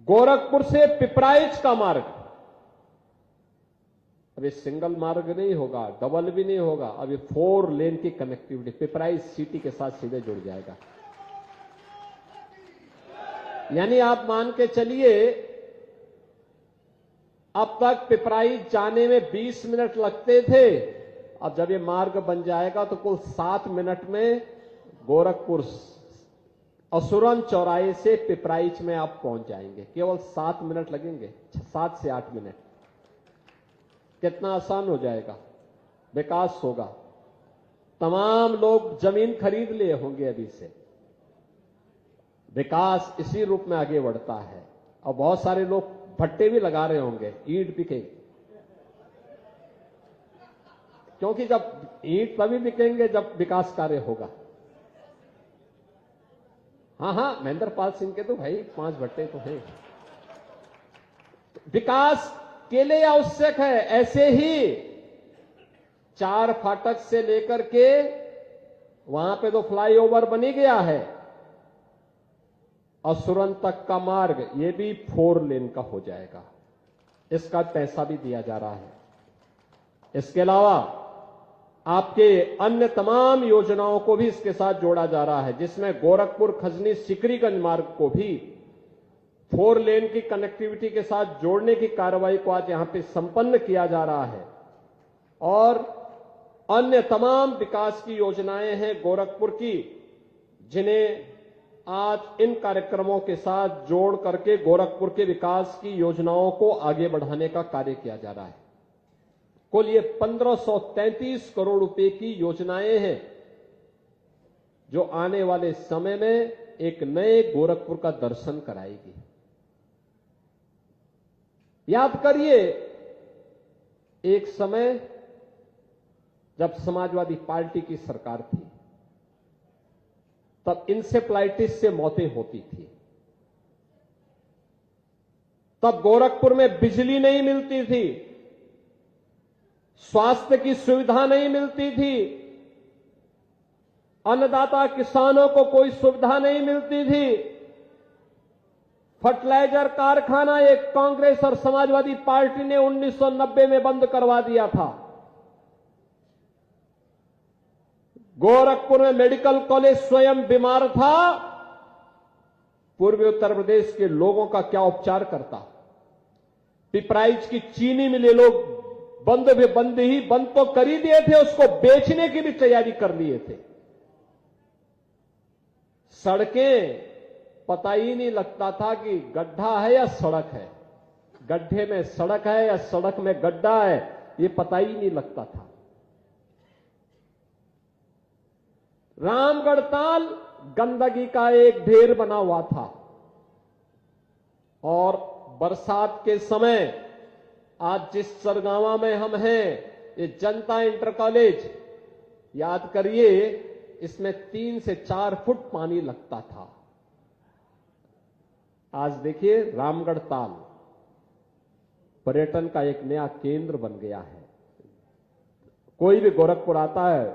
गोरखपुर से पिपराइच का मार्ग अब ये सिंगल मार्ग नहीं होगा, डबल भी नहीं होगा, अब ये 4 लेन की कनेक्टिविटी पिपराइच सिटी के साथ सीधे जुड़ जाएगा। यानी आप मान के चलिए अब तक पिपराइच जाने में 20 मिनट लगते थे, अब जब ये मार्ग बन जाएगा तो कुल 7 मिनट में गोरखपुर असुरन चौराहे से पिपराइच में आप पहुंच जाएंगे। केवल 7 मिनट लगेंगे, 7 से 8 मिनट। कितना आसान हो जाएगा, विकास होगा। तमाम लोग जमीन खरीद लिए होंगे अभी से। विकास इसी रूप में आगे बढ़ता है। और बहुत सारे लोग भट्टे भी लगा रहे होंगे, ईंट बिकेगी, क्योंकि जब ईंट तभी बिकेंगे जब विकास कार्य होगा। हाँ, महेंद्र पाल सिंह के तो भाई 5 भट्टे तो हैं। विकास के लिए आवश्यक है। ऐसे ही 4 फाटक से लेकर के वहां पे तो फ्लाईओवर बनी गया है और सुरंग तक का मार्ग ये भी 4 लेन का हो जाएगा। इसका पैसा भी दिया जा रहा है। इसके अलावा आपके अन्य तमाम योजनाओं को भी इसके साथ जोड़ा जा रहा है, जिसमें गोरखपुर खजनी सिकरीगंज मार्ग को भी 4 लेन की कनेक्टिविटी के साथ जोड़ने की कार्रवाई को आज यहां पे संपन्न किया जा रहा है। और अन्य तमाम विकास की योजनाएं हैं गोरखपुर की, जिन्हें आज इन कार्यक्रमों के साथ जोड़ करके गोरखपुर के विकास की योजनाओं को आगे बढ़ाने का कार्य किया जा रहा है। कुल ये 1533 करोड़ रुपए की योजनाएं हैं जो आने वाले समय में एक नए गोरखपुर का दर्शन कराएगी। याद करिए, एक समय जब समाजवादी पार्टी की सरकार थी तब इंसेफ्लाइटिस से मौतें होती थी। तब गोरखपुर में बिजली नहीं मिलती थी, स्वास्थ्य की सुविधा नहीं मिलती थी, अन्नदाता किसानों को कोई सुविधा नहीं मिलती थी। फर्टिलाइजर कारखाना एक कांग्रेस और समाजवादी पार्टी ने 1990 में बंद करवा दिया था। गोरखपुर में मेडिकल कॉलेज स्वयं बीमार था, पूर्वी उत्तर प्रदेश के लोगों का क्या उपचार करता। पिपराइच की चीनी मिले लोग बंद तो कर ही दिए थे, उसको बेचने की भी तैयारी कर लिए थे। सड़कें पता ही नहीं लगता था कि गड्ढा है या सड़क है, गड्ढे में सड़क है या सड़क में गड्ढा है, ये पता ही नहीं लगता था। रामगढ़ ताल गंदगी का एक ढेर बना हुआ था और बरसात के समय आज जिस सरगावा में हम हैं, ये जनता इंटर कॉलेज, याद करिए इसमें 3 से 4 फुट पानी लगता था। आज देखिए रामगढ़ ताल पर्यटन का एक नया केंद्र बन गया है। कोई भी गोरखपुर आता है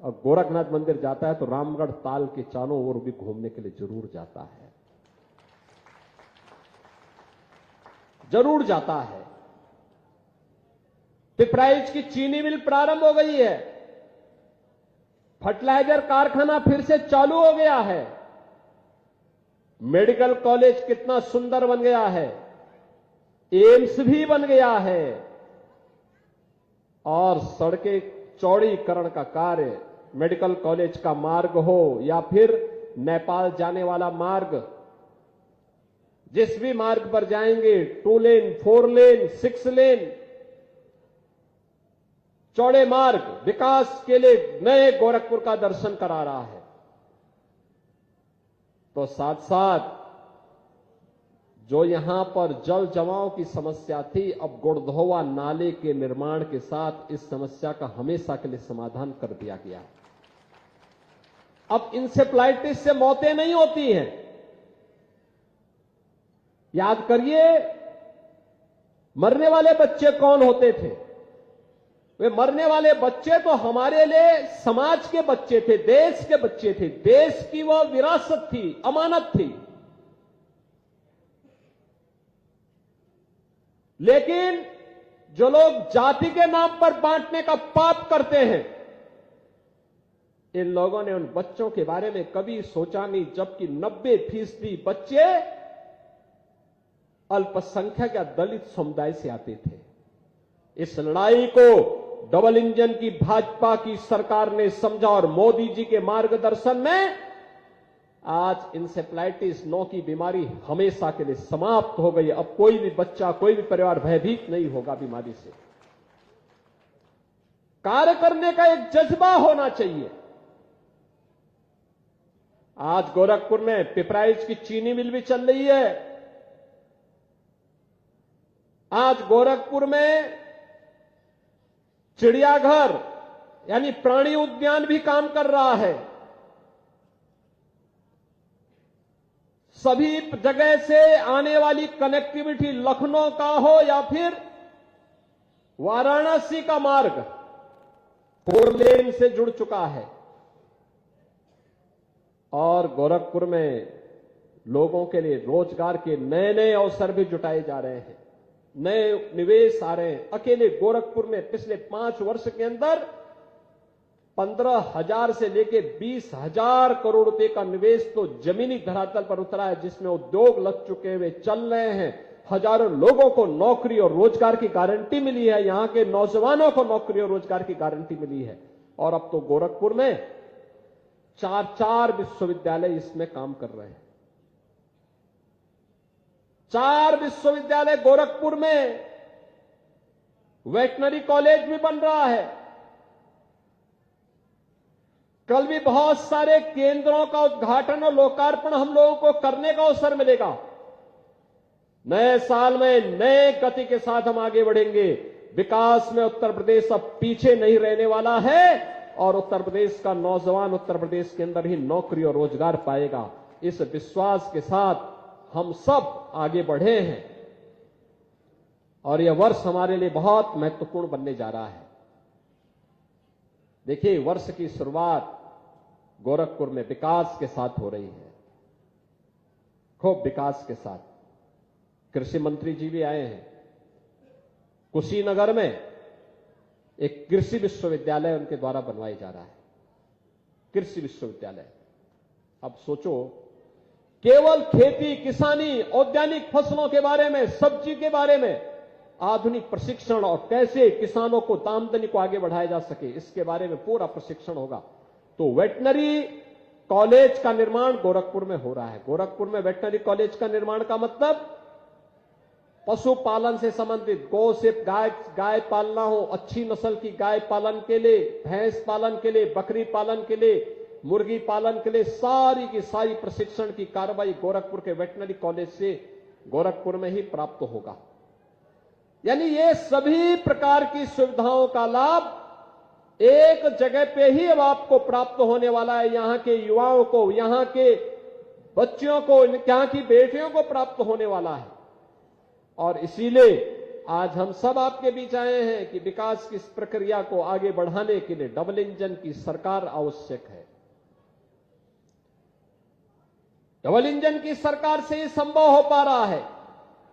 और गोरखनाथ मंदिर जाता है तो रामगढ़ ताल के चारों ओर भी घूमने के लिए जरूर जाता है, जरूर जाता है। पिपराइच की चीनी मिल प्रारंभ हो गई है, फर्टिलाइजर कारखाना फिर से चालू हो गया है, मेडिकल कॉलेज कितना सुंदर बन गया है, एम्स भी बन गया है और सड़कें चौड़ीकरण का कार्य, मेडिकल कॉलेज का मार्ग हो या फिर नेपाल जाने वाला मार्ग, जिस भी मार्ग पर जाएंगे 2 लेन, 4 लेन, 6 लेन चौड़े मार्ग विकास के लिए नए गोरखपुर का दर्शन करा रहा है। तो साथ साथ जो यहां पर जल जमाव की समस्या थी, अब गुड़धोवा नाले के निर्माण के साथ इस समस्या का हमेशा के लिए समाधान कर दिया गया। अब इंसेफ्लाइटिस से मौतें नहीं होती हैं। याद करिए, मरने वाले बच्चे कौन होते थे? वे मरने वाले बच्चे तो हमारे लिए समाज के बच्चे थे, देश के बच्चे थे, देश की वह विरासत थी, अमानत थी। लेकिन जो लोग जाति के नाम पर बांटने का पाप करते हैं, इन लोगों ने उन बच्चों के बारे में कभी सोचा नहीं, जबकि 90% बच्चे अल्पसंख्यक या दलित समुदाय से आते थे। इस लड़ाई को डबल इंजन की भाजपा की सरकार ने समझा और मोदी जी के मार्गदर्शन में आज इंसेफ्लाइटिस 9 की बीमारी हमेशा के लिए समाप्त हो गई। अब कोई भी बच्चा, कोई भी परिवार भयभीत नहीं होगा बीमारी से। कार्य करने का एक जज्बा होना चाहिए। आज गोरखपुर में पिपराइच की चीनी मिल भी चल रही है। आज गोरखपुर में चिड़ियाघर यानी प्राणी उद्यान भी काम कर रहा है। सभी जगह से आने वाली कनेक्टिविटी लखनऊ का हो या फिर वाराणसी का मार्ग 4 लेन से जुड़ चुका है और गोरखपुर में लोगों के लिए रोजगार के नए नए अवसर भी जुटाए जा रहे हैं, नए निवेश आ रहे हैं। अकेले गोरखपुर में पिछले 5 वर्ष के अंदर 15,000 से लेकर 20,000 करोड़ रुपए का निवेश तो जमीनी धरातल पर उतरा है, जिसमें उद्योग लग चुके हुए चल रहे हैं। हजारों लोगों को नौकरी और रोजगार की गारंटी मिली है, यहां के नौजवानों को नौकरी और रोजगार की गारंटी मिली है। और अब तो गोरखपुर में 4 विश्वविद्यालय इसमें काम कर रहे हैं। 4 विश्वविद्यालय गोरखपुर में, वेटनरी कॉलेज भी बन रहा है। कल भी बहुत सारे केंद्रों का उद्घाटन और लोकार्पण हम लोगों को करने का अवसर मिलेगा। नए साल में नए गति के साथ हम आगे बढ़ेंगे। विकास में उत्तर प्रदेश अब पीछे नहीं रहने वाला है और उत्तर प्रदेश का नौजवान उत्तर प्रदेश के अंदर ही नौकरी और रोजगार पाएगा। इस विश्वास के साथ हम सब आगे बढ़े हैं और यह वर्ष हमारे लिए बहुत महत्वपूर्ण बनने जा रहा है। देखिए, वर्ष की शुरुआत गोरखपुर में विकास के साथ हो रही है, खूब विकास के साथ। कृषि मंत्री जी भी आए हैं। कुशीनगर में एक कृषि विश्वविद्यालय उनके द्वारा बनवाया जा रहा है, कृषि विश्वविद्यालय। अब सोचो, केवल खेती, किसानी, औद्यानिक फसलों के बारे में, सब्जी के बारे में आधुनिक प्रशिक्षण और कैसे किसानों को आमदनी को आगे बढ़ाया जा सके, इसके बारे में पूरा प्रशिक्षण होगा। तो वेटनरी कॉलेज का निर्माण गोरखपुर में हो रहा है। गोरखपुर में वेटनरी कॉलेज का निर्माण का मतलब पशुपालन से संबंधित, गौ से गाय पालना हो, अच्छी नस्ल की गाय पालन के लिए, भैंस पालन के लिए, बकरी पालन के लिए, मुर्गी पालन के लिए सारी की सारी प्रशिक्षण की कार्रवाई गोरखपुर के वेटनरी कॉलेज से गोरखपुर में ही प्राप्त होगा। यानी ये सभी प्रकार की सुविधाओं का लाभ एक जगह पे ही अब आपको प्राप्त होने वाला है। यहां के युवाओं को, यहां के बच्चियों को, यहां की बेटियों को प्राप्त होने वाला है। और इसीलिए आज हम सब आपके बीच आए हैं कि विकास की इस प्रक्रिया को आगे बढ़ाने के लिए डबल इंजन की सरकार आवश्यक है। डबल इंजन की सरकार से ही संभव हो पा रहा है।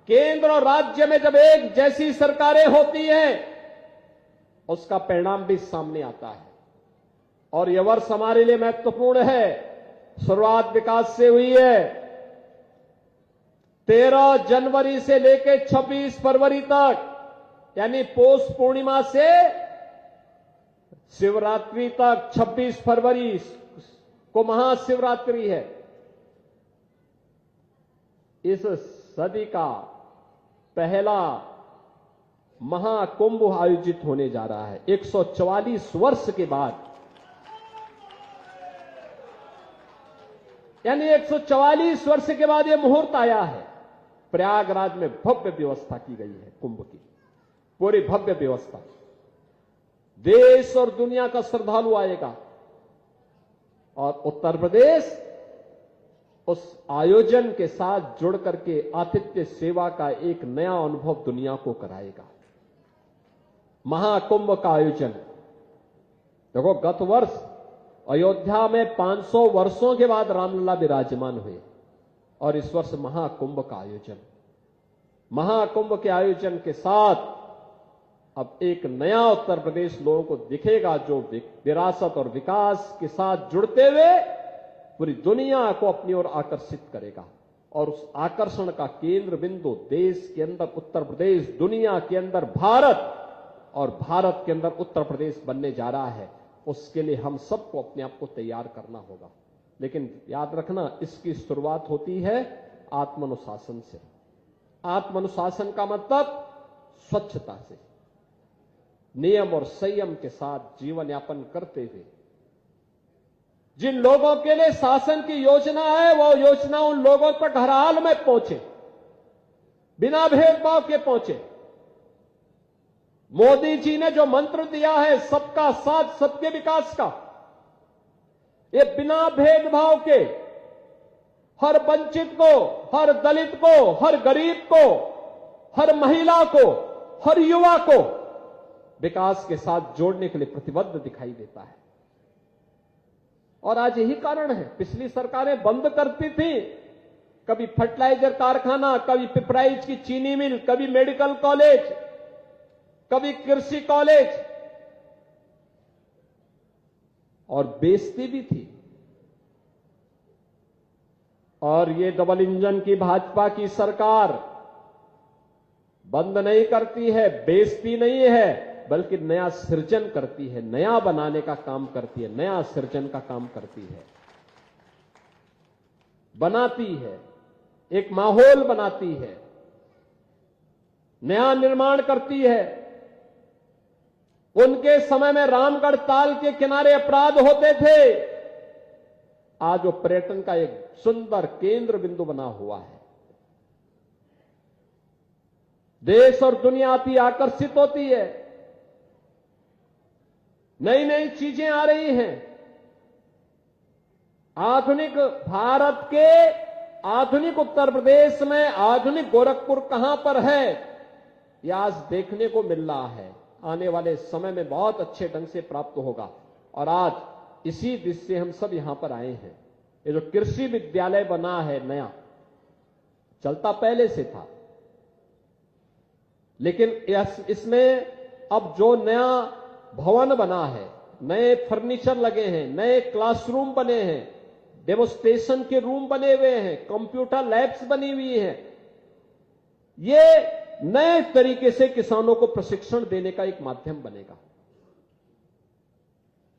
केंद्र और राज्य में जब एक जैसी सरकारें होती हैं, उसका परिणाम भी सामने आता है। और यह वर्ष हमारे लिए महत्वपूर्ण है। शुरुआत विकास से हुई है। 13 जनवरी से लेकर 26 फरवरी तक, यानी पौष पूर्णिमा से शिवरात्रि तक, 26 फरवरी को महाशिवरात्रि है। इस सदी का पहला महाकुंभ आयोजित होने जा रहा है 144 वर्ष के बाद। यानी 144 वर्ष के बाद यह मुहूर्त आया है। प्रयागराज में भव्य व्यवस्था की गई है कुंभ की, पूरी भव्य व्यवस्था। देश और दुनिया का श्रद्धालु आएगा और उत्तर प्रदेश उस आयोजन के साथ जुड़ करके आतिथ्य सेवा का एक नया अनुभव दुनिया को कराएगा। महाकुंभ का आयोजन देखो, गत वर्ष अयोध्या में 500 वर्षों के बाद रामलला विराजमान हुए और इस वर्ष महाकुंभ का आयोजन। महाकुंभ के आयोजन के साथ अब एक नया उत्तर प्रदेश लोगों को दिखेगा, जो विरासत और विकास के साथ जुड़ते हुए पूरी दुनिया को अपनी ओर आकर्षित करेगा। और उस आकर्षण का केंद्र बिंदु देश के अंदर उत्तर प्रदेश, दुनिया के अंदर भारत और भारत के अंदर उत्तर प्रदेश बनने जा रहा है। उसके लिए हम सबको अपने आप को तैयार करना होगा। लेकिन याद रखना, इसकी शुरुआत होती है आत्मानुशासन से। आत्मानुशासन का मतलब स्वच्छता से, नियम और संयम के साथ जीवन यापन करते हुए। जिन लोगों के लिए शासन की योजना है, वो योजना उन लोगों तक हर हाल में पहुंचे, बिना भेदभाव के पहुंचे। मोदी जी ने जो मंत्र दिया है सबका साथ सबके विकास का, ये बिना भेदभाव के हर वंचित को, हर दलित को, हर गरीब को, हर महिला को, हर युवा को विकास के साथ जोड़ने के लिए प्रतिबद्ध दिखाई देता है। और आज यही कारण है, पिछली सरकारें बंद करती थी, कभी फर्टिलाइजर कारखाना, कभी पिपराइच की चीनी मिल, कभी मेडिकल कॉलेज, कभी कृषि कॉलेज, और बेचती भी थी। और ये डबल इंजन की भाजपा की सरकार बंद नहीं करती है, बेचती नहीं है, बल्कि नया सृजन करती है, नया बनाने का काम करती है, नया सृजन का काम करती है, बनाती है, एक माहौल बनाती है, नया निर्माण करती है। उनके समय में रामगढ़ ताल के किनारे अपराध होते थे, आज वो पर्यटन का एक सुंदर केंद्र बिंदु बना हुआ है। देश और दुनिया अति आकर्षित होती है, नई नई चीजें आ रही हैं। आधुनिक भारत के आधुनिक उत्तर प्रदेश में आधुनिक गोरखपुर कहां पर है, यह आज देखने को मिल रहा है। आने वाले समय में बहुत अच्छे ढंग से प्राप्त होगा। और आज इसी दिशा से हम सब यहां पर आए हैं। ये जो कृषि विद्यालय बना है नया, चलता पहले से था, लेकिन इसमें अब जो नया भवन बना है, नए फर्नीचर लगे हैं, नए क्लासरूम बने हैं, डेमोस्ट्रेशन के रूम बने हुए हैं, कंप्यूटर लैब्स बनी हुई हैं, ये नए तरीके से किसानों को प्रशिक्षण देने का एक माध्यम बनेगा,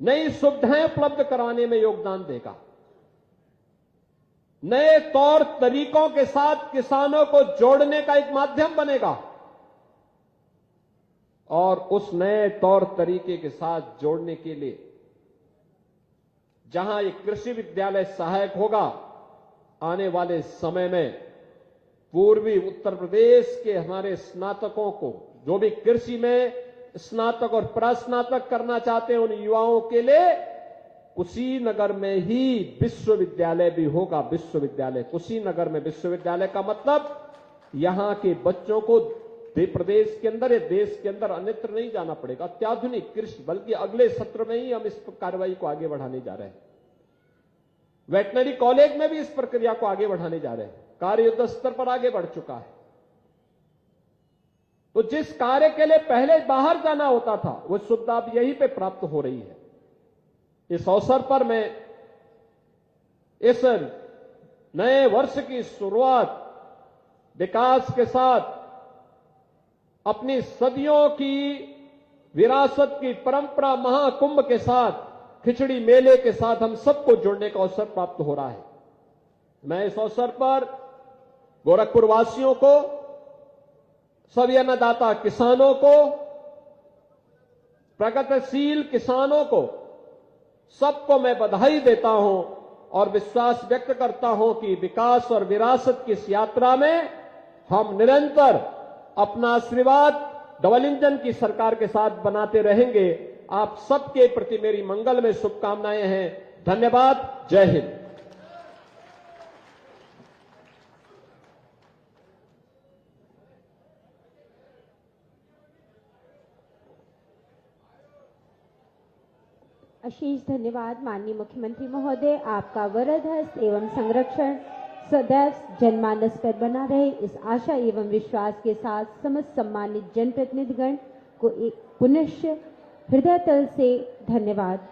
नई सुविधाएं उपलब्ध कराने में योगदान देगा, नए तौर तरीकों के साथ किसानों को जोड़ने का एक माध्यम बनेगा। और उस नए तौर तरीके के साथ जोड़ने के लिए जहां एक कृषि विद्यालय सहायक होगा, आने वाले समय में पूर्वी उत्तर प्रदेश के हमारे स्नातकों को, जो भी कृषि में स्नातक और प्रस्नातक करना चाहते हैं, उन युवाओं के लिए कुशीनगर में ही विश्वविद्यालय भी होगा। विश्वविद्यालय कुशीनगर में, विश्वविद्यालय का मतलब यहां के बच्चों को प्रदेश के अंदर या देश के अंदर अन्यत्र नहीं जाना पड़ेगा। अत्याधुनिक कृषि, बल्कि अगले सत्र में ही हम इस कार्रवाई को आगे बढ़ाने जा रहे हैं। वेटनरी कॉलेज में भी इस प्रक्रिया को आगे बढ़ाने जा रहे हैं। कार्य युद्ध स्तर पर आगे बढ़ चुका है। तो जिस कार्य के लिए पहले बाहर जाना होता था, वो सुविधा अब यहीं पे प्राप्त हो रही है। इस अवसर पर मैं इस नए वर्ष की शुरुआत विकास के साथ, अपनी सदियों की विरासत की परंपरा महाकुंभ के साथ, खिचड़ी मेले के साथ हम सबको जोड़ने का अवसर प्राप्त हो रहा है। मैं इस अवसर पर गोरखपुर वासियों को, सभी अन्नदाता किसानों को, प्रगतिशील किसानों को, सबको मैं बधाई देता हूं और विश्वास व्यक्त करता हूं कि विकास और विरासत की इस यात्रा में हम निरंतर अपना आशीर्वाद डबल इंजन की सरकार के साथ बनाते रहेंगे। आप सबके प्रति मेरी मंगल में शुभकामनाएं हैं। धन्यवाद। जय हिंद। अशेष धन्यवाद माननीय मुख्यमंत्री महोदय। आपका वरद हस्त एवं संरक्षण सदैव जनमानस पर बना रहे, इस आशा एवं विश्वास के साथ समस्त सम्मानित जनप्रतिनिधिगण को एक पुनश्च हृदय तल से धन्यवाद।